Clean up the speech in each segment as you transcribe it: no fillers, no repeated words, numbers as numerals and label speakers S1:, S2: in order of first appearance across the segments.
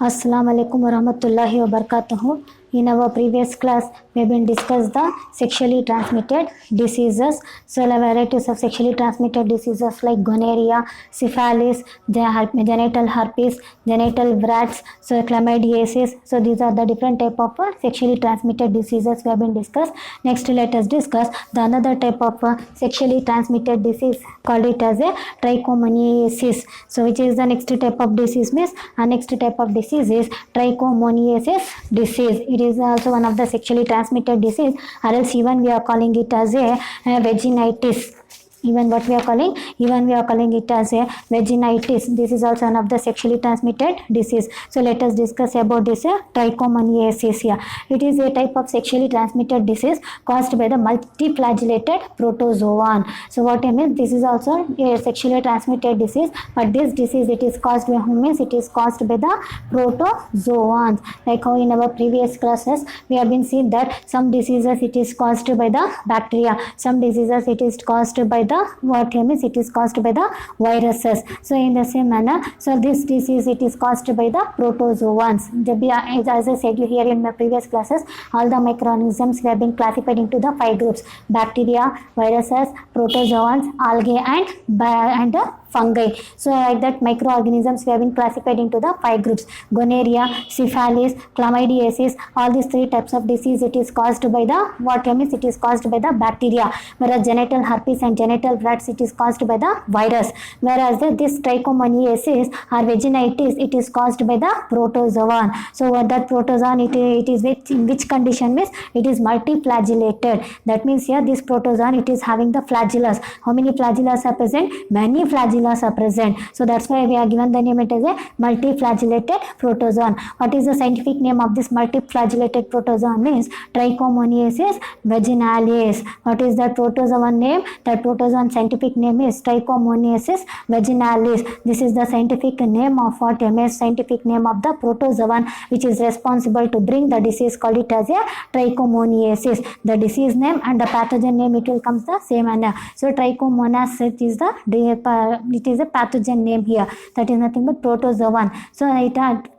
S1: Assalamu alaikum warahmatullahi wabarakatuh. In our previous class, we have been discussed the sexually transmitted diseases. So, the varieties of sexually transmitted diseases like gonorrhea, syphilis, genital herpes, genital warts, so chlamydiasis. So, these are the different type of sexually transmitted diseases we have been discussed. Next, let us discuss the another type of sexually transmitted disease called it as a trichomoniasis. So, which is the next type of disease means next type of disease is trichomoniasis disease. It is also one of the sexually transmitted disease, or else even we are calling it as a vaginitis. Even we are calling it as a vaginitis. This is also one of the sexually transmitted disease. So let us discuss about this trichomoniasis here. It is a type of sexually transmitted disease caused by the multiflagellated protozoan. So what I mean, this is also a sexually transmitted disease, but this disease it is caused by whom means it is caused by the protozoans. Like how in our previous classes we have been seen that some diseases it is caused by the bacteria, some diseases it is caused by the what means it is caused by the viruses. So in the same manner, so this disease it is caused by the protozoans. As I said here in my previous classes, all the microorganisms we have been classified into the 5 groups: bacteria, viruses, protozoans, algae, and fungi. So like that, microorganisms we have been classified into the 5 groups: gonorrhea, syphilis, chlamydiasis. All these 3 types of disease it is caused by the what means it is caused by the bacteria, whereas genital herpes and genital warts it is caused by the virus, whereas this trichomoniasis or vaginitis it is caused by the protozoan. So what that protozoan it is in which condition means it is multiflagellated. That means here this protozoan it is having the flagellus. How many flagellus are present? Many flagellus are present. So that's why we are given the name it as a multiflagellated protozoan. What is the scientific name of this multiflagellated protozoan means Trichomoniasis vaginalis. What is that protozoan name? That protozoan scientific name is Trichomoniasis vaginalis. This is the scientific name of what scientific name of the protozoan which is responsible to bring the disease, called it as a trichomoniasis. The disease name and the pathogen name it will come the same manner. So Trichomoniasis is it is a pathogen name here. That is nothing but protozoan. So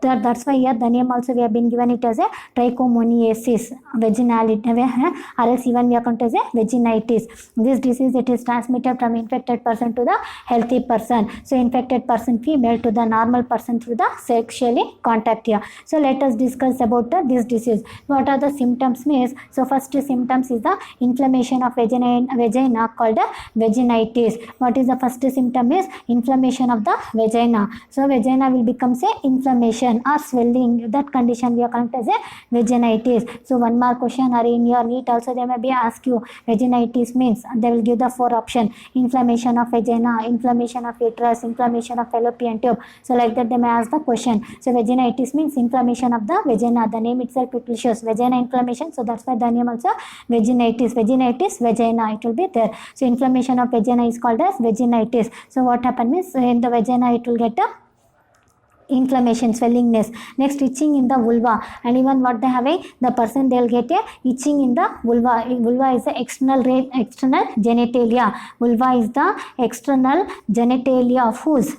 S1: that's why here the name also we have been given it as a trichomoniasis vaginality, or else even we are called as a vaginitis. This disease it is transmitted from infected person to the healthy person. So infected person female to the normal person through the sexually contact here. So let us discuss about this disease. What are the symptoms means? So first symptoms is the inflammation of vagina called vaginitis. What is the first symptom is inflammation of the vagina. So vagina will become say inflammation or swelling. That condition we are calling as a vaginitis. So one more question, or in your NEET also they may be ask you vaginitis means they will give the 4 option: inflammation of vagina, inflammation of uterus, inflammation of fallopian tube. So like that they may ask the question. So vaginitis means inflammation of the vagina. The name itself it will shows vagina inflammation. So that's why the name also vaginitis, vagina it will be there. So inflammation of vagina is called as vaginitis. So what happens means in the vagina it will get a inflammation, swellingness. Next, itching in the vulva, and even what they having, the person they will get a itching in the vulva. Vulva is the external genitalia. Vulva is the external genitalia of whose?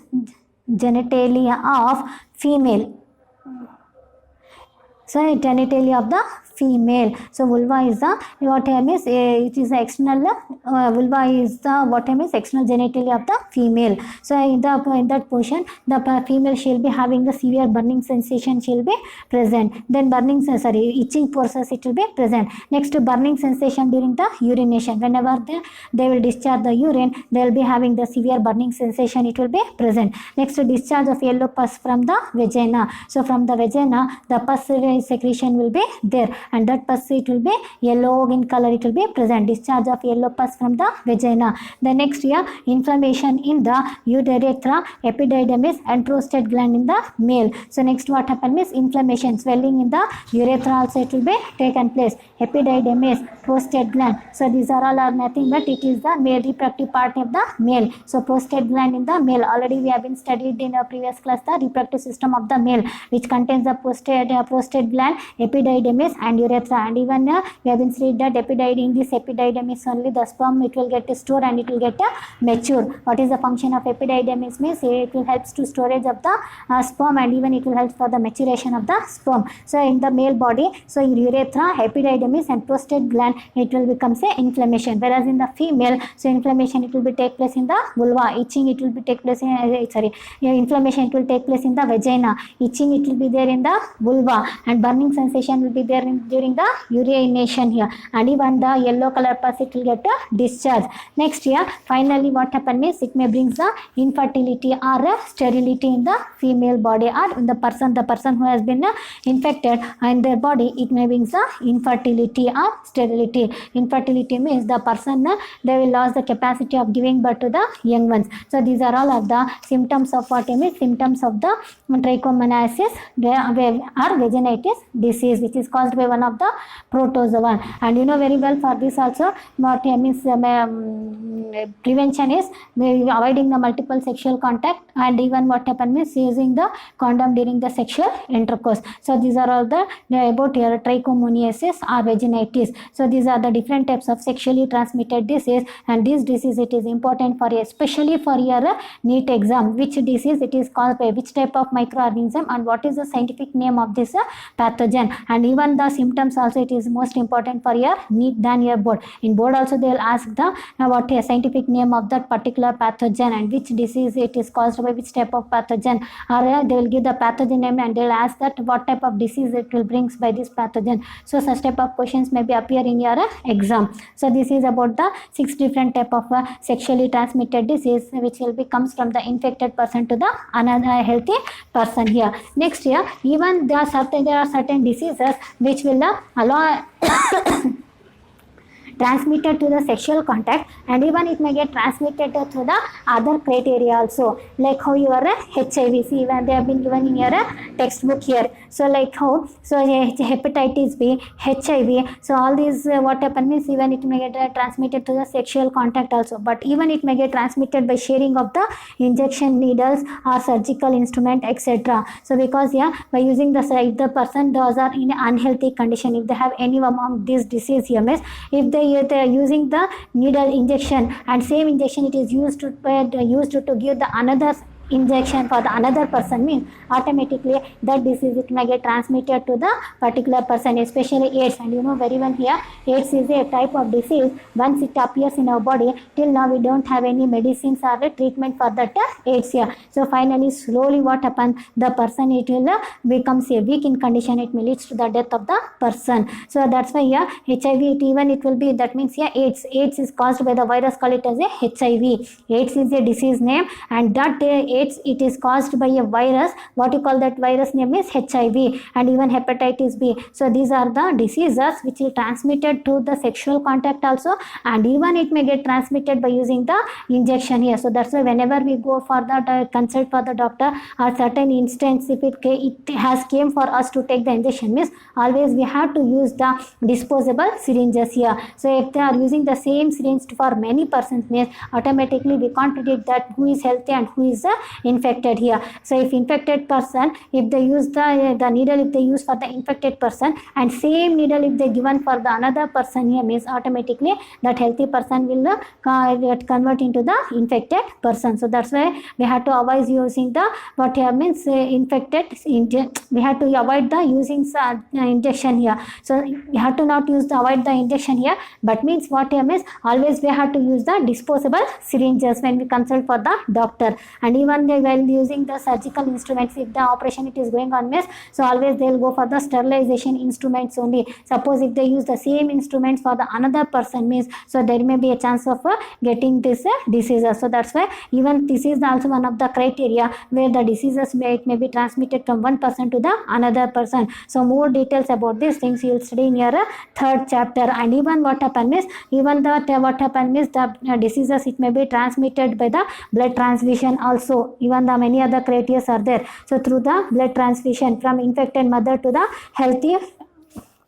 S1: Genitalia of female. So genitalia of the female. So vulva is the what I means it is the external vulva is the what I means external genitalia of the female. So in that portion the female shall be having the severe burning sensation shall be present. Then itching process it will be present. Next, burning sensation during the urination. Whenever they will discharge the urine, they will be having the severe burning sensation it will be present. Next, discharge of yellow pus from the vagina. So from the vagina the pus secretion will be there, and that pus it will be yellow in color it will be present. Discharge of yellow pus from the vagina. The next here, inflammation in the urethra, epididymis and prostate gland in the male. So next what happens is inflammation, swelling in the urethra also it will be taken place. Epididymis, prostate gland. So these are all are nothing but it is the male reproductive part of the male. So prostate gland in the male, already we have been studied in a previous class the reproductive system of the male, which contains the prostate gland, epididymis and and urethra. And even we have been said that in this epididymis only the sperm it will get stored and it will get mature. What is the function of epididymis? Means it will help to storage of the sperm, and even it will help for the maturation of the sperm. So in the male body, so in urethra, epididymis and prostate gland, it will become say inflammation. Whereas in the female, so inflammation it will be take place in the vulva, itching it will be take place in inflammation it will take place in the vagina, itching it will be there in the vulva, and burning sensation will be there during the urination here, and even the yellow color pus it will get a discharge. Next here, finally what happen is it may brings the infertility or sterility in the female body, or in the person who has been infected in their body, it may brings the infertility or sterility. Infertility means the person they will lose the capacity of giving birth to the young ones. So these are all of the symptoms of what means symptoms of the trichomoniasis or vaginitis disease, which is caused by one of the protozoan. And you know very well for this also what means prevention is avoiding the multiple sexual contact, and even what happen means using the condom during the sexual intercourse. So these are all the about your trichomoniasis or vaginitis. So these are the different types of sexually transmitted disease, and this disease it is important for especially for your NEET exam, which disease it is caused by which type of microorganism and what is the scientific name of this pathogen. And even the symptoms also it is most important for your NEET than your board. In board also they will ask the what is scientific name of that particular pathogen and which disease it is caused by which type of pathogen, or they will give the pathogen name and they will ask that what type of disease it will brings by this pathogen. So such type of questions may be appear in your exam. So this is about the 6 different type of sexually transmitted disease which will be comes from the infected person to the another healthy person here. Next here, even there are certain diseases which will allow transmitted to the sexual contact, and even it may get transmitted through the other criteria also, like how your HIV, see even they have been given in your textbook here. So like how, so hepatitis B, HIV, so all these what happen means even it may get transmitted to the sexual contact also, but even it may get transmitted by sharing of the injection needles or surgical instrument etc. So because by using the if the person those are in unhealthy condition, if they have any among these disease here means if they are using the needle injection and same injection it is used to give the another injection for the another person, means automatically that disease it may get transmitted to the particular person, especially AIDS. And you know very well here AIDS is a type of disease. Once it appears in our body, till now we don't have any medicines or a treatment for that AIDS here. So finally slowly what happens, the person it will becomes a weak in condition, it may leads to the death of the person. So that's why HIV it will be, that means AIDS is caused by the virus, call it as a HIV. AIDS is a disease name, and that AIDS it is caused by a virus, what you call that virus name is HIV, and even hepatitis B. So these are the diseases which is transmitted to the sexual contact also, and even it may get transmitted by using the injection here. So that's why whenever we go for the consult for the doctor or certain instance, if it has came for us to take the injection, means always we have to use the disposable syringes here. So if they are using the same syringe for many persons, means automatically we can't predict that who is healthy and who is infected here. So if infected person, if they use the needle if they use for the infected person, and same needle if they given for the another person here, means automatically that healthy person will convert into the infected person. So that's why we have to avoid using the what here means infected, we have to avoid the using injection here. So we have to not use the avoid the injection here, but means what here means always we have to use the disposable syringes when we consult for the doctor. And even while using the surgical instruments, if the operation it is going on means, so always they will go for the sterilization instruments only. Suppose if they use the same instruments for the another person, means so there may be a chance of getting this diseases. So that's why even this is also one of the criteria where the diseases may be transmitted from one person to the another person. So more details about these things you will study in your 3rd chapter. And even what happen is, even the diseases it may be transmitted by the blood transfusion also. Even the many other criteria are there. So through the blood transfusion from infected mother to the healthy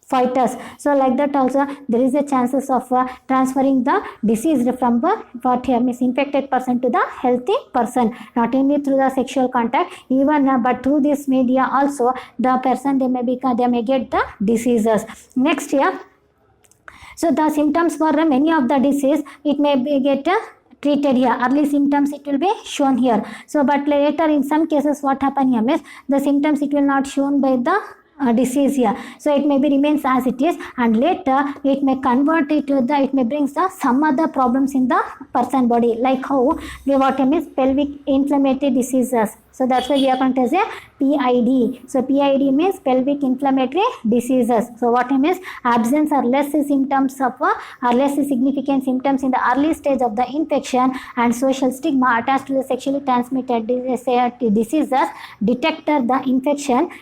S1: fetus. So like that also there is a chances of transferring the disease from what is infected person to the healthy person, not only through the sexual contact, even but through this media also the person they may get the diseases. Next here, so the symptoms for many of the disease, it may be get treated here. Early symptoms it will be shown here. So but later in some cases what happen here means the symptoms it will not shown by the disease here. So it may be remains as it is, and later it may convert it to the, it may bring some other problems in the person body, like how we what means pelvic inflammatory diseases. So that's why we are going to say PID. So PID means pelvic inflammatory diseases. So what it means, absence or less symptoms of or less significant symptoms in the early stage of the infection and social stigma attached to the sexually transmitted diseases detected the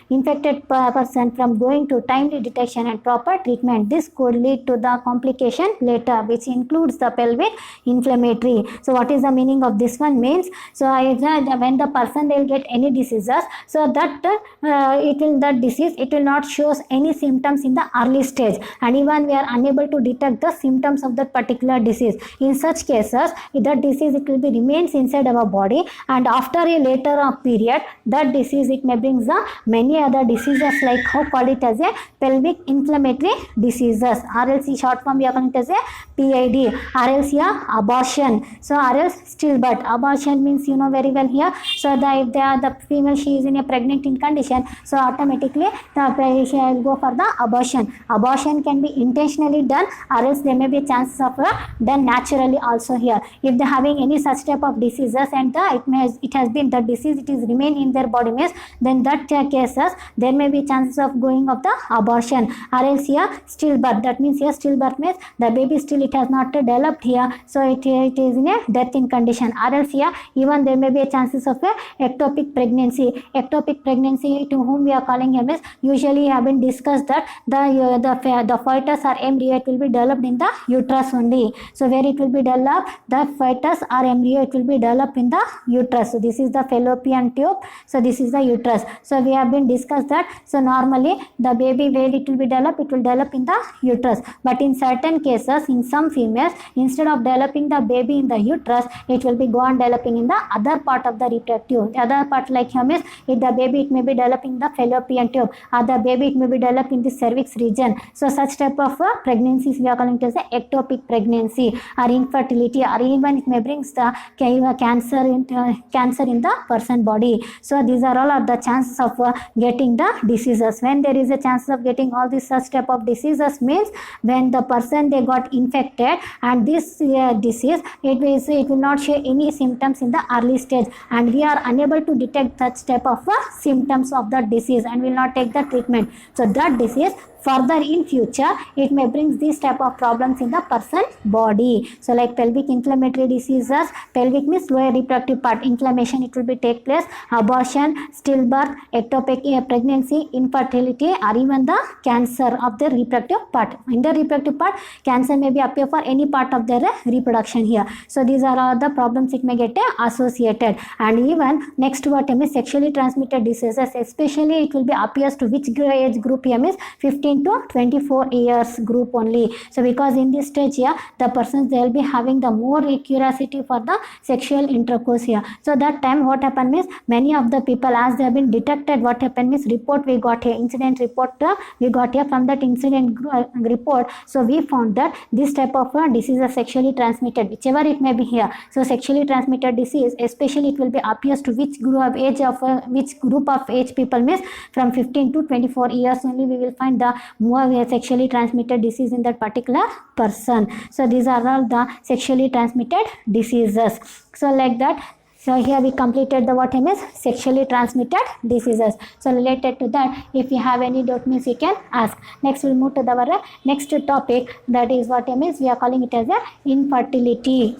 S1: infected person from going to timely detection and proper treatment. This could lead to the complication later, which includes the pelvic inflammatory. So what is the meaning of this one means, so when the person they will get any diseases, so that that disease it will not shows any symptoms in the early stage, and even we are unable to detect the symptoms of that particular disease. In such cases that disease it will be remains inside our body, and after a later period that disease it may brings the many other diseases, like how call it as a pelvic inflammatory diseases, or else short form we are calling it as a PID, or else abortion. So or else stillbirth. Abortion means you know very well here, so if the female she is in a pregnant in condition, so automatically the she will go for the abortion. Abortion can be intentionally done, or else there may be chances of done naturally also here. If they are having any such type of diseases and it has been the disease it is remain in their body means, then that cases there may be chances of going of the abortion, or else here stillbirth. That means here stillbirth means the baby still it has not developed here, so it is in a death in condition, or else here even there may be a chances of a ectopic pregnancy. Ectopic pregnancy, to whom we are calling him, is usually have been discussed that the fetus or embryo it will be developed in the uterus only. So where it will be developed, the fetus or embryo it will be developed in the uterus. So this is the fallopian tube, so this is the uterus. So we have been discussed that, so normally the baby where it will be developed, it will develop in the uterus, but in certain cases in some females, instead of developing the baby in the uterus, it will be go on developing in the other part of the reproductive. The other part like him is, if the baby it may be developing the fallopian tube, or the baby it may be developed in the cervix region. So such type of pregnancies we are calling it as ectopic pregnancy, or infertility, or even it may brings the cancer in the person body. So these are all the chances of getting the diseases. When there is a chance of getting all these such type of diseases means when the person they got infected, and this disease it will not show any symptoms in the early stage, and we are unable to detect such type of symptoms of the disease and will not take the treatment. So that disease further in future it may bring these type of problems in the person body. So like pelvic inflammatory diseases, pelvic means lower reproductive part inflammation it will be take place, abortion, stillbirth, ectopic pregnancy, infertility, or even the cancer of the reproductive part. In the reproductive part, cancer may be appear for any part of their reproduction here. So these are all the problems it may get associated. And even next what is sexually transmitted diseases, especially it will be appears to which age group here is 15 to 24 years group only. So because in this stage here the persons they will be having the more curiosity for the sexual intercourse here. So that time what happened is many of the people, as they have been detected, what happened is report we got here, incident report we got here. From that incident report, so we found that this type of disease is sexually transmitted, whichever it may be here. So sexually transmitted disease, especially it will be appears to which group of age of which group of age people means from 15 to 24 years only we will find the more sexually transmitted disease in that particular person. So these are all the sexually transmitted diseases. So like that, so here we completed the what is sexually transmitted diseases. So related to that, if you have any doubt means you can ask. Next we'll move to the next topic, that is what is we are calling it as a infertility.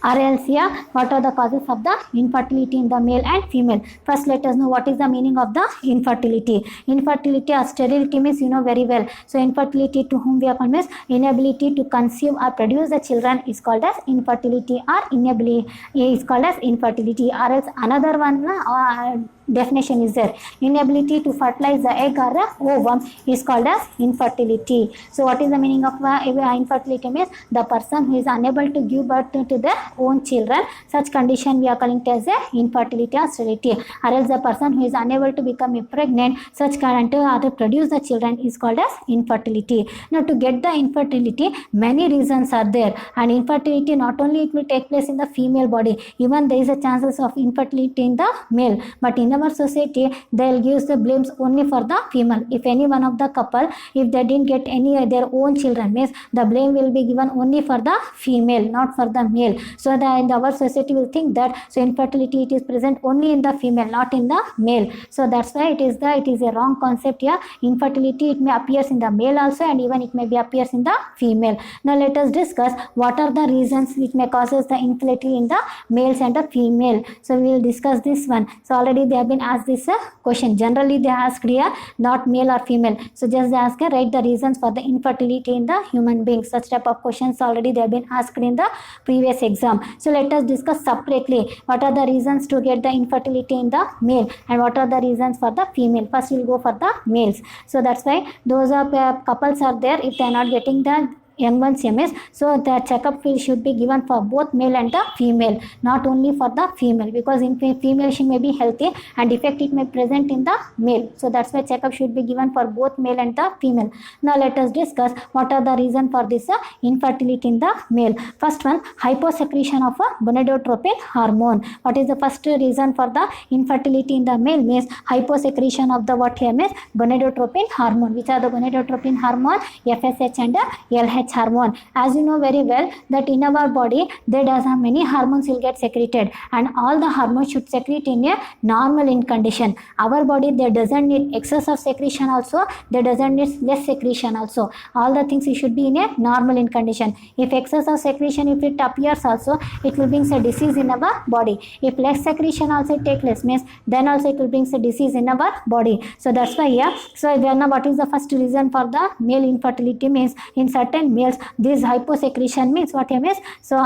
S1: Or else here, what are the causes of the infertility in the male and female? First let us know what is the meaning of the infertility. Infertility or sterility means you know very well. So infertility, to whom we are called, means inability to conceive or produce the children is called as infertility, or inability is called as infertility. Or else another one definition is there. Inability to fertilize the egg or ovum is called as infertility. So what is the meaning of infertility? Means the person who is unable to give birth to their own children. Such condition we are calling it as infertility or sterility. Or else the person who is unable to become pregnant, such current or to produce the children is called as infertility. Now to get the infertility, many reasons are there, and infertility not only it will take place in the female body, even there is a chances of infertility in the male. But in our society, they'll give the blames only for the female. If any one of the couple, if they didn't get any their own children, means the blame will be given only for the female, not for the male. So our society will think that so infertility it is present only in the female, not in the male. So that's why it is a wrong concept here. Infertility it may appears in the male also, and even it may be appears in the female. Now let us discuss what are the reasons which may causes the infertility in the males and the female. So we will discuss this one. So already they have been asked this question. Generally they asked here not male or female. So just they ask write the reasons for the infertility in the human beings. Such type of questions already they have been asked in the previous exam. So let us discuss separately what are the reasons to get the infertility in the male and what are the reasons for the female. First we will go for the males. So that's why those are couples are there, if they are not getting the young ones MS, so the checkup should be given for both male and the female, not only for the female, because in female she may be healthy and defect it may present in the male. So that's why checkup should be given for both male and the female. Now let us discuss what are the reason for this infertility in the male. First one, hyposecretion of gonadotropin hormone. What is the first reason for the infertility in the male? Means hyposecretion of the what here means gonadotropin hormone. Which are the gonadotropin hormone? FSH and LH hormone. As you know very well that in our body there does have many hormones will get secreted, and all the hormones should secrete in a normal in condition. Our body there doesn't need excess of secretion also, there doesn't need less secretion also. All the things it should be in a normal in condition. If excess of secretion if it appears also, it will bring a disease in our body. If less secretion also take place means then also it will bring a disease in our body. So that's why so then what is the first reason for the male infertility? Means in certain males this hyposecretion means what means so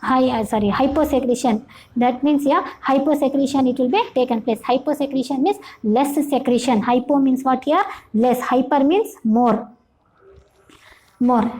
S1: hyposecretion, that means hyposecretion it will be taken place. Hyposecretion means less secretion. Hypo means what here? Less. Hyper means more.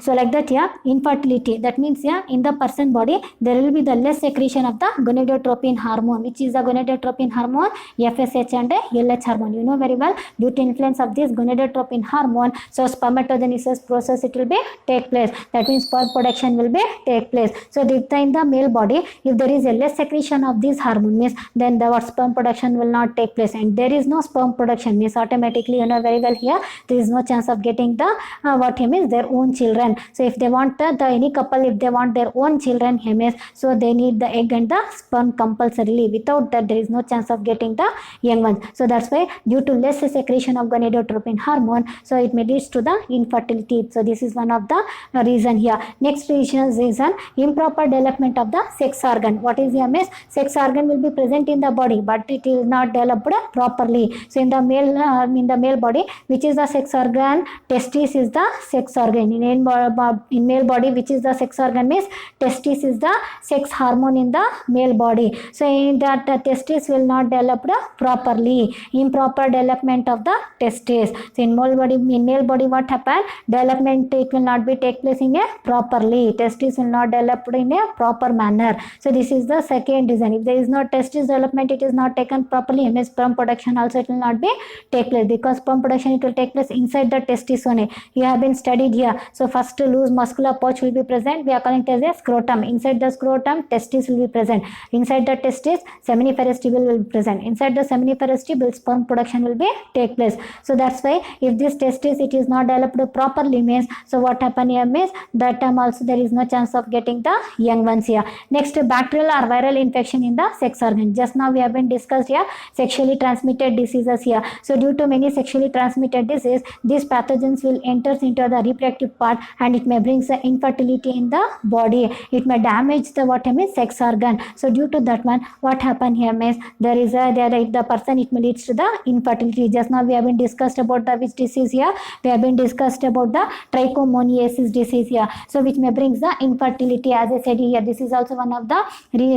S1: So like that infertility, that means in the person body there will be the less secretion of the gonadotropin hormone. Which is the gonadotropin hormone? FSH and LH hormone. You know very well, due to influence of this gonadotropin hormone, so spermatogenesis process it will be take place. That means sperm production will be take place. So in the male body if there is a less secretion of this hormone means then the sperm production will not take place, and there is no sperm production means automatically you know very well here there is no chance of getting the what means their own children. So if they want any couple if they want their own children MS, so they need the egg and the sperm compulsorily. Without that there is no chance of getting the young ones. So that's why due to less secretion of gonadotropin hormone, so it may lead to the infertility. So this is one of the reason here. Next reason improper development of the sex organ. What is MS? Sex organ will be present in the body but it is not developed properly. So in the male body, which is the sex organ? Testis is the sex organ. In male body, which is the sex organ means testis is the sex hormone in the male body. So in that testis will not develop properly. Improper development of the testis. So in male body what happened? Development it will not be take place in a properly. Testis will not develop in a proper manner. So this is the second reason. If there is no testis development, it is not taken properly. Means sperm production also it will not be take place, because sperm production it will take place inside the testis only. You have been studied here. So first loose muscular pouch will be present. We are calling it as a scrotum. Inside the scrotum testis will be present. Inside the testis seminiferous tubule will be present. Inside the seminiferous tubule sperm production will be take place. So that's why if this testis it is not developed properly means, so what happen here means that time also there is no chance of getting the young ones here. Next, bacterial or viral infection in the sex organ. Just now we have been discussed here sexually transmitted diseases here. So due to many sexually transmitted diseases, these pathogens will enter into the reproductive part, and it may bring the infertility in the body. It may damage the what I mean sex organ. So due to that one, what happen here means the person, it may leads to the infertility. Just now we have been discussed about the which disease here. We have been discussed about the Trichomoniasis disease here. So which may brings the infertility, as I said here. This is also one of the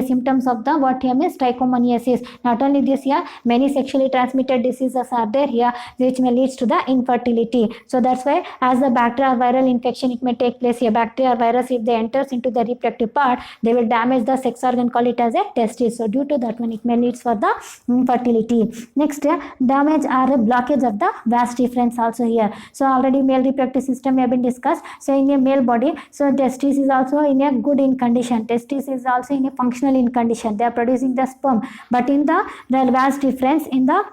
S1: symptoms of the what here means Trichomoniasis. Not only this here, many sexually transmitted diseases are there here which may leads to the infertility. So that's why as the bacterial viral infection, it may take place here. Bacteria virus, if they enters into the reproductive part, they will damage the sex organ, call it as a testis. So due to that one, it may leads for the infertility. Next, damage or blockage of the vas deferens also here. So already male reproductive system have been discussed. So in a male body, so testis is also in a good in condition. Testis is also in a functional in condition. They are producing the sperm. But in the vas deferens, in the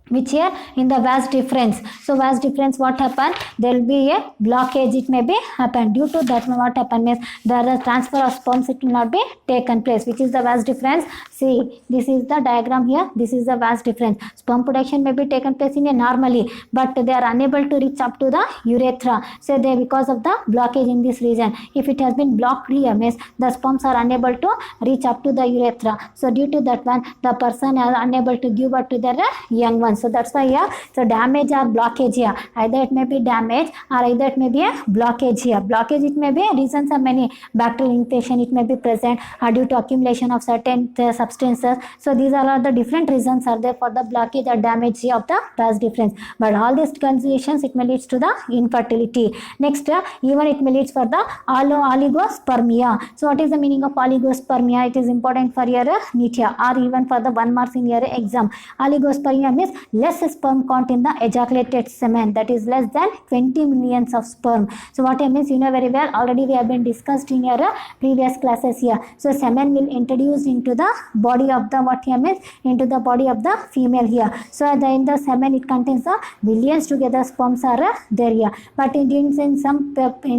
S1: which here in the vas deferens. So vas deferens, what happen? There will be a blockage. It may be happen. Due to that, what happen means there is transfer of sperms. It will not be taken place. Which is the vas deferens? See, this is the diagram here. This is the vas deferens. Sperm production may be taken place in a normally, but they are unable to reach up to the urethra. So they, because of the blockage in this region. If it has been blocked here, means the sperms are unable to reach up to the urethra. So due to that one, the person are unable to give birth to their young ones. So that's why here, so damage or blockage here. Either it may be damage or either it may be a blockage here. Blockage, it may be reasons are many. Bacterial infection, it may be present due to accumulation of certain substances. So these are all the different reasons are there for the blockage or damage of the vas deferens. But all these conditions, it may lead to the infertility. Next, even it may lead for the oligospermia. So what is the meaning of oligospermia? It is important for your NEET here, or even for the 1 mark in your exam. Oligospermia means less sperm count in the ejaculated semen, that is less than 20 millions of sperm. So what I means, you know very well, already we have been discussed in your previous classes here. So semen will introduce into the body of the what I means, into the body of the female here. So in the semen, it contains the millions together sperms are there here. But in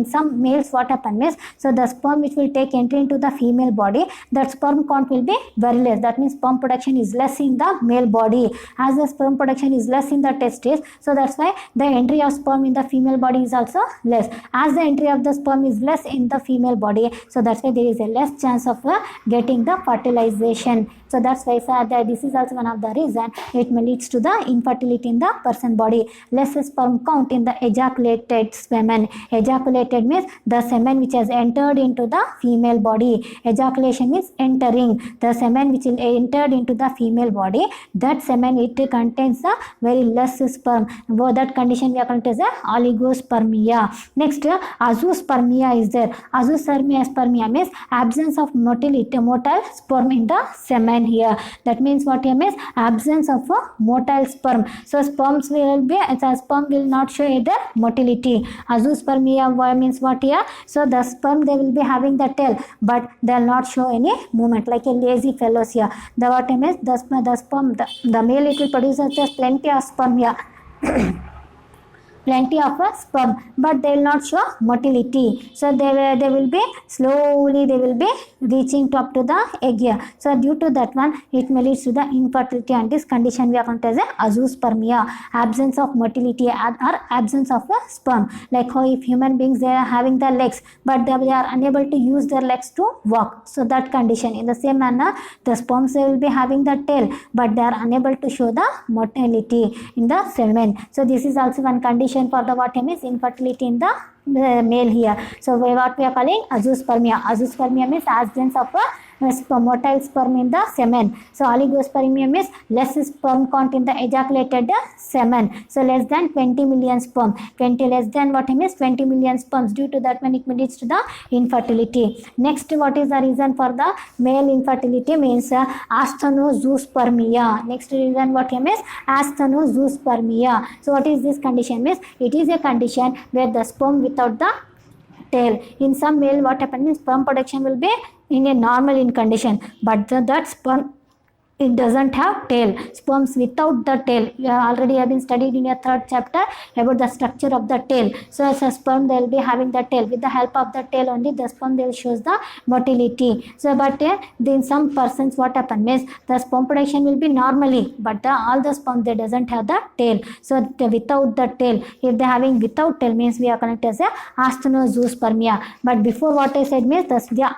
S1: some males, what happens means, so the sperm which will take entry into the female body, that sperm count will be very less. That means sperm production is less in the male body. As the sperm production is less in the testis, so that's why the entry of sperm in the female body is also less. As the entry of the sperm is less in the female body, so that's why there is a less chance of getting the fertilization. So that's why this is also one of the reason it may leads to the infertility in the person body. Less sperm count in the ejaculated semen. Ejaculated means the semen which has entered into the female body. Ejaculation means entering. The semen which is entered into the female body, that semen, it contains a very less sperm. That condition we are called as oligospermia. Next, Azuspermia is there. Azuspermia means absence of motile sperm in the semen here. That means what here means absence of a motile sperm. So sperm will not show either motility. Azuspermia means what here? So the sperm, they will be having the tail, but they will not show any movement, like a lazy fellows here. The what I means, the sperm, the male, it will produce just plenty of sperm here. Plenty of sperm, but they will not show motility. So they will be slowly, they will be reaching up to the egg here. So due to that one, it may lead to the infertility, and this condition we are called as azuspermia, absence of motility or absence of sperm. Like how if human beings, they are having the legs, but they are unable to use their legs to walk. So that condition, in the same manner, the sperms, they will be having the tail, but they are unable to show the motility in the semen. So this is also one condition for the what is infertility in the male here. So what we are calling azuspermia. Azuspermia means absence of motile sperm in the semen. So oligospermia means less sperm count in the ejaculated semen. So less than 20 million sperm. 20 less than what means 20 million sperms. Due to that one, it leads to the infertility. Next, what is the reason for the male infertility means asthenozoospermia. Next reason what means asthenozoospermia. So what is this condition means? It is a condition where the sperm without the tail. In some male, what happens is sperm production will be in a normal in condition, but that sperm it doesn't have tail. Sperms without the tail, you already have been studied in your third chapter about the structure of the tail. So as a sperm, they will be having the tail. With the help of the tail only, the sperm they will shows the motility. So but in some persons what happen means the sperm production will be normally, but all the sperm they doesn't have the tail. So without the tail, if they having without tail means we are connected as a Azuspermia. But before what I said means the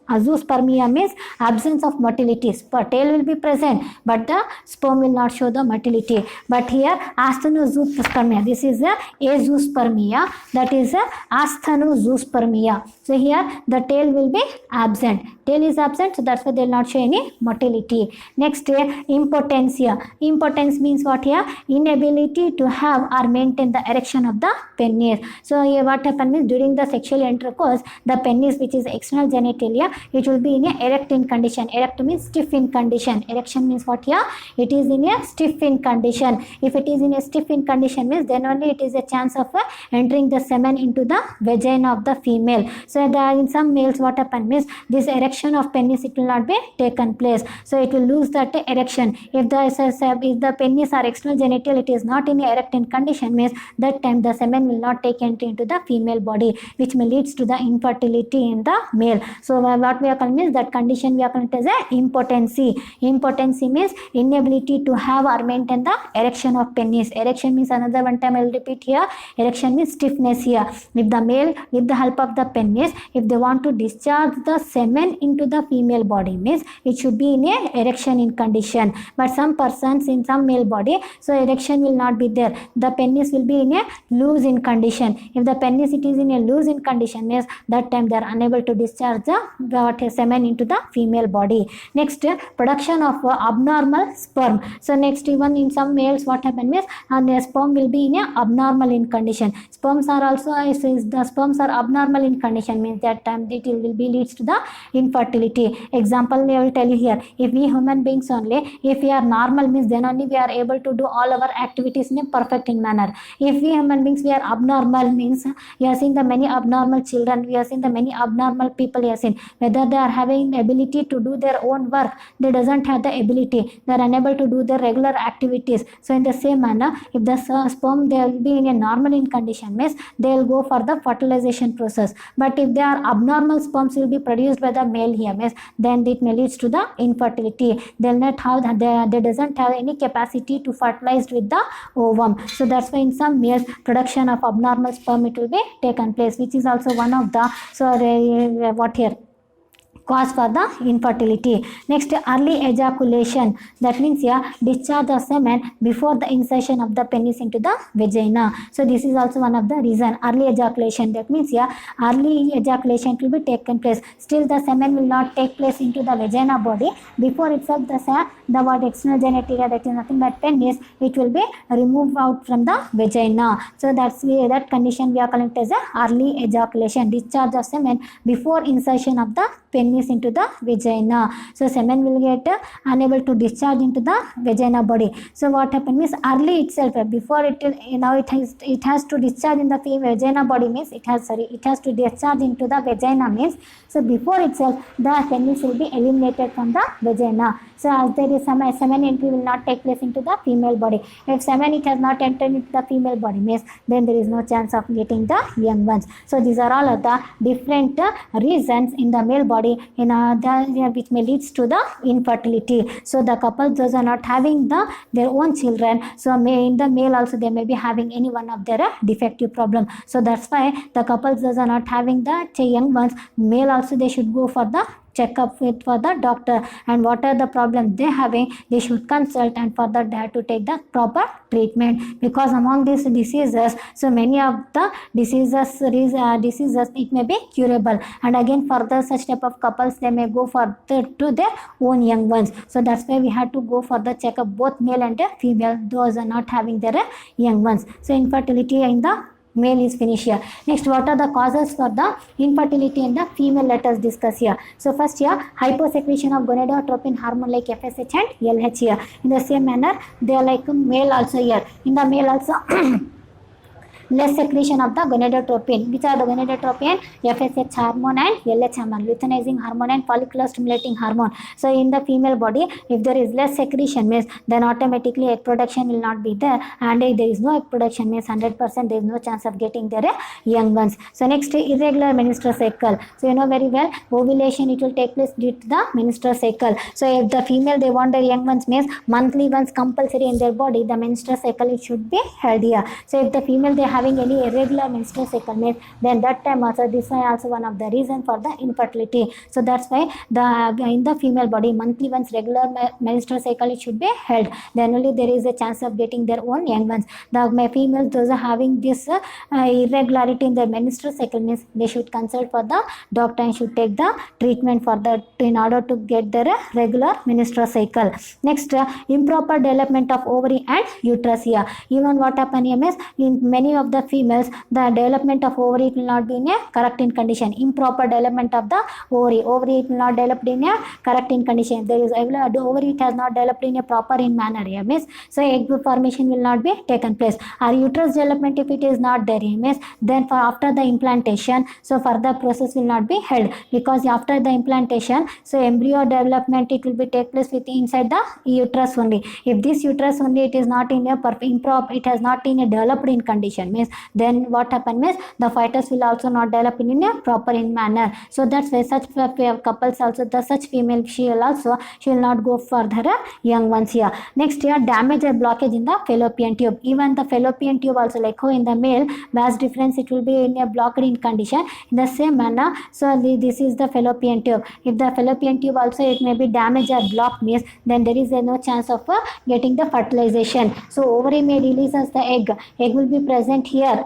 S1: Azuspermia means absence of motility. Tail will be present, but the sperm will not show the motility. But here Azuspermia, this is a Azuspermia, that is a Azuspermia. So here the tail will be absent. Tail is absent, so that's why they will not show any motility. Next, impotentia. Impotence means what here? Inability to have or maintain the erection of the penis. So here what happens is during the sexual intercourse, the penis, which is external genitalia, it will be in a erecting condition. Erect means stiff in condition. Erection means what here? It is in a stiff in condition. If it is in a stiff in condition means then only it is a chance of entering the semen into the vagina of the female. So in some males what happens means this erection of penis, it will not be taken place. So it will lose that erection. If the penis or external genital it is not in a erecting condition means that time the semen will not take entry into the female body, which may leads to the infertility in the male. So what we are calling means that condition we are calling as a impotency. Impotency means inability to have or maintain the erection of penis. Erection means another one time I will repeat here. Erection means stiffness here. If the male with the help of the penis, if they want to discharge the semen into the female body means it should be in a erection in condition. But some persons in some male body, so erection will not be there. The penis will be in a loose in condition. If the penis it is in a loose in condition means that time they are unable to discharge the semen into the female body. Next, production of abnormal sperm. So next, even in some males what happens means the sperm will be in a abnormal in condition. Sperms are also, the sperms are abnormal in condition means that time it will be leads to the infertility. Example I will tell you here. If we human beings only, if we are normal means then only we are able to do all our activities in a perfect in manner. If we human beings we are abnormal means we are seeing the many abnormal children, we are seeing the many abnormal people we are seeing, whether they are having ability to do their own work, they doesn't have the ability, they are unable to do their regular activities. So in the same manner, if the sperm they will be in a normal in condition means they will go for the fertilization process. But if they are abnormal, sperms will be produced by the male here means then it may leads to the infertility. They will not have they doesn't have any capacity to fertilize with the ovum. So that's why in some males production of abnormal sperm it will be taken place, which is also one of the what here cause for the infertility. Next, early ejaculation. That means discharge of semen before the insertion of the penis into the vagina. So this is also one of the reason. Early ejaculation. That means early ejaculation will be taken place. Still the semen will not take place into the vagina body. Before itself the what external genitalia, that is nothing but penis, it will be removed out from the vagina. So that condition we are calling it as early ejaculation. Discharge of semen before insertion of the penis into the vagina. So semen will get unable to discharge into the vagina body. So what happens means early itself, before it has to discharge in the vagina body means it has to discharge into the vagina means, so before itself the penis will be eliminated from the vagina. So as there is some semen entry will not take place into the female body. If semen it has not entered into the female body means then there is no chance of getting the young ones. So these are all of the different reasons in the male body which may leads to the infertility. So the couples those are not having their own children, so in the male also they may be having any one of their defective problem. So that's why the couples those are not having the young ones, male also they should go for the check up for the doctor, and what are the problems they having they should consult, and for that they have to take the proper treatment. Because among these diseases, so many of the diseases it may be curable, and again further such type of couples they may go for to their own young ones. So that's why we have to go for the checkup, both male and female, those are not having their young ones. So infertility in the male is finished here. Next, what are the causes for the infertility in the female? Let us discuss here. So first hyposecretion of gonadotropin hormone like FSH and LH here. In the same manner they are like male also here. In the male also less secretion of the gonadotropin. Which are the gonadotropin? FSH hormone and LH hormone, luteinizing hormone and follicular stimulating hormone. So in the female body, if there is less secretion means then automatically egg production will not be there, and if there is no egg production means 100% there is no chance of getting their young ones. So next, irregular menstrual cycle. So you know very well, ovulation it will take place due to the menstrual cycle. So if the female they want their young ones means monthly once compulsory in their body, the menstrual cycle it should be held here. So if the female they having any irregular menstrual cycle means then that time also this is also one of the reason for the infertility. So that's why the in the female body monthly once regular menstrual cycle it should be held, then only there is a chance of getting their own young ones. The females those are having this irregularity in their menstrual cycle means they should consult for the doctor and should take the treatment for that in order to get their regular menstrual cycle. Next, improper development of ovary and uterus here. Even what happen here means in many of the females the development of ovary will not be in a correct in condition. Improper development of the ovary it will not develop in a correct in condition. There is the ovary it has not developed in a proper in manner here means so egg formation will not be taken place. Our uterus development if it is not there means then for after the implantation so further process will not be held, because after the implantation so embryo development it will be take place with inside the uterus only. If this uterus only it is not in a improper, it has not in a developed in condition means then what happen means the fetus will also not develop in a proper in manner. So that's why such couples also the such female she will not go further young ones here. Next here, damage or blockage in the fallopian tube. Even the fallopian tube also like how in the male vas difference it will be in a blocked in condition in the same manner. So this is the fallopian tube. If the fallopian tube also it may be damaged or blocked means then there is no chance of getting the fertilization. So ovary may releases the egg will be present here,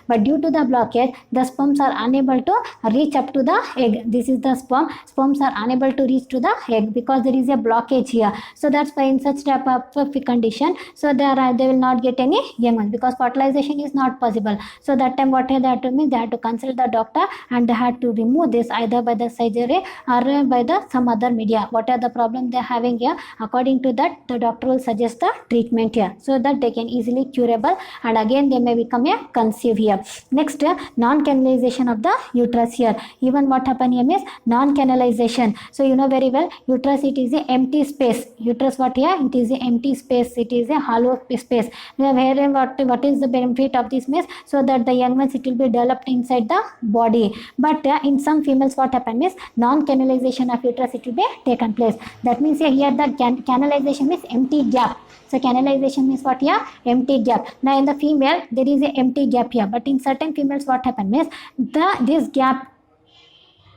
S1: but due to the blockage the sperms are unable to reach up to the egg. This is the sperms are unable to reach to the egg because there is a blockage here. So that's why in such type of condition so they will not get any young ones because fertilization is not possible. So that time what they have to mean they have to consult the doctor and they have to remove this either by the surgery or by the some other media. What are the problem they are having here, according to that the doctor will suggest the treatment here so that they can easily curable and again they may become a conceive here. Next, non-canalization of the uterus here. Even what happen here means non-canalization. So you know very well uterus it is a empty space. Uterus what here it is a empty space, it is a hollow space where what is the benefit of this means so that the young ones it will be developed inside the body. But in some females what happen means non-canalization of uterus it will be taken place. That means here the canalization means empty gap. So canalization means what here? Empty gap. Now in the female there is a empty gap here, but in certain females what happen means this gap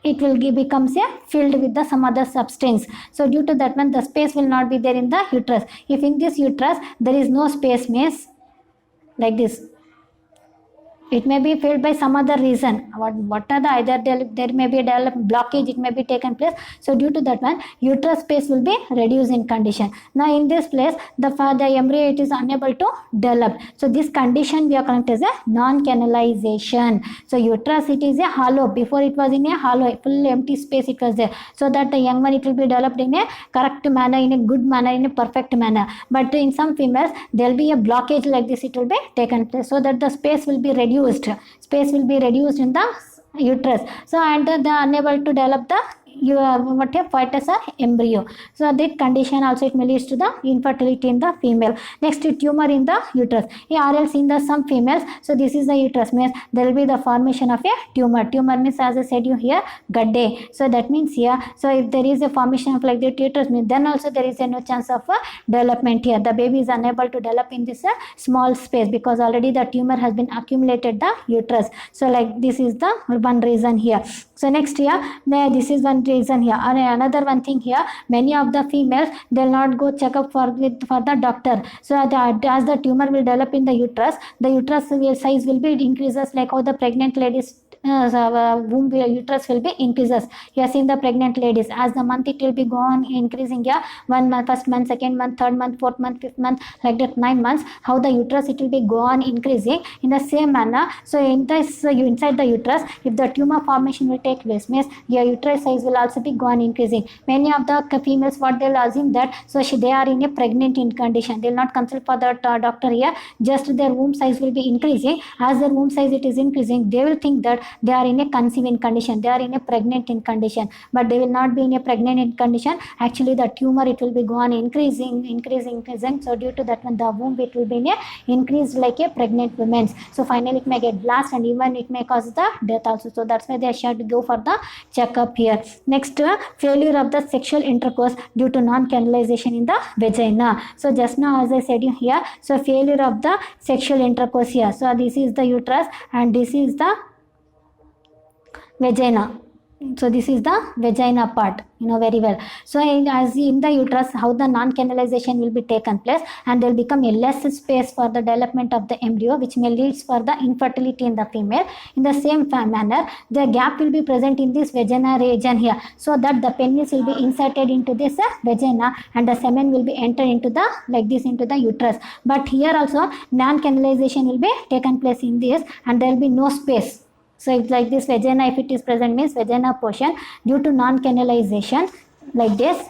S1: it will becomes filled with the some other substance. So due to that one the space will not be there in the uterus. If in this uterus there is no space means like this, it may be filled by some other reason. What are the either there may be a blockage it may be taken place. So due to that one uterus space will be reduced in condition. Now in this place the embryo it is unable to develop. So this condition we are calling as a non-canalization. So uterus it is a hollow, before it was in a hollow full empty space it was there, so that the young one it will be developed in a correct manner, in a good manner, in a perfect manner. But in some females there will be a blockage like this it will be taken place, so that the space will be reduced in the uterus. So and they are unable to develop the fetus or embryo. So that condition also it may lead to the infertility in the female. Next, tumor in the uterus. Or else in the some females, so this is the uterus means there will be the formation of a tumor. Tumor means as I said you here gadde. So that means here, so if there is a formation of like the uterus means then also there is no chance of development here. The baby is unable to develop in this small space because already the tumor has been accumulated the uterus. So like this is the one reason here. So next here, this is one reason here. And another one thing here, many of the females they will not go check up for the doctor. So as the tumor will develop in the uterus size will be increases like how the pregnant ladies uterus will be increases. Yes, in the pregnant ladies, as the month it will be gone increasing. Yeah, 1 month, first month, second month, third month, fourth month, fifth month, like that 9 months. How the uterus it will be gone increasing in the same manner. So in this inside the uterus, if the tumor formation will take place, means your uterus size will also be gone increasing. Many of the females, what they'll assume that they are in a pregnant in condition. They'll not consult for the doctor here. Just their womb size will be increasing. As their womb size it is increasing, they will think that they are in a conceiving condition. They are in a pregnant in condition, but they will not be in a pregnant in condition. Actually, the tumor it will be gone increasing. So due to that one, the womb it will be in a increased like a pregnant woman's. So finally, it may get blast and even it may cause the death also. So that's why they should go for the checkup here. Next, failure of the sexual intercourse due to non-canalization in the vagina. So just now as I said here, so failure of the sexual intercourse here. So this is the uterus and this is the vagina. So this is the vagina part, very well. So as in the uterus, how the non-canalization will be taken place, and there will become a less space for the development of the embryo, which may leads for the infertility in the female. In the same manner, the gap will be present in this vagina region here, so that the penis will be inserted into this vagina and the semen will be entered into the like this into the uterus. But here also non-canalization will be taken place in this, and there will be no space. So it's like this vagina, if it is present, means vagina portion due to non-canalization, like this,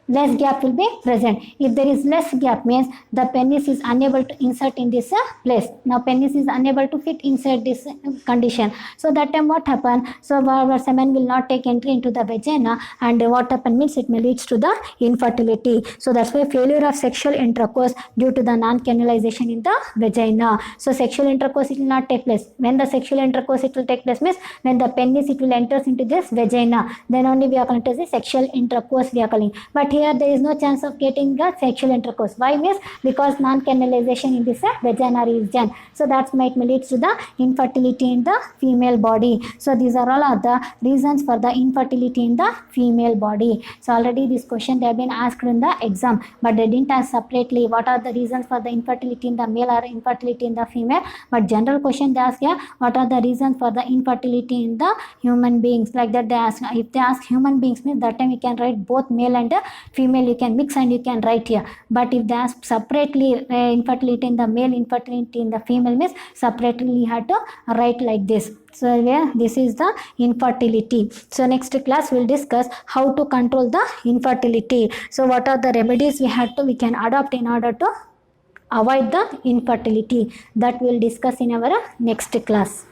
S1: less gap will be present. If there is less gap, means the penis is unable to insert in this place. Now penis is unable to fit inside this condition. So that time what happen? So our semen will not take entry into the vagina, and what happen means it may leads to the infertility. So that's why failure of sexual intercourse due to the non-canalization in the vagina. So sexual intercourse it will not take place. When the sexual intercourse it will take place means when the penis it will enters into this vagina, then only we are going to say sexual intercourse we are calling. But here there is no chance of getting the sexual intercourse. Why means because non-canalization in this vagina region. So that's might leads to the infertility in the female body. So these are all the reasons for the infertility in the female body. So already this question they have been asked in the exam, but they didn't ask separately what are the reasons for the infertility in the male or infertility in the female. But general question they ask here, what are the reasons for the infertility in the human beings, like that they ask. If they ask human beings means that time we can write both male and female, you can mix and you can write here. But if they ask separately infertility in the male, infertility in the female means separately you have to write like this. So yeah, this is the infertility. So next class we'll discuss how to control the infertility. So what are the remedies we can adopt in order to avoid the infertility, that we'll discuss in our next class.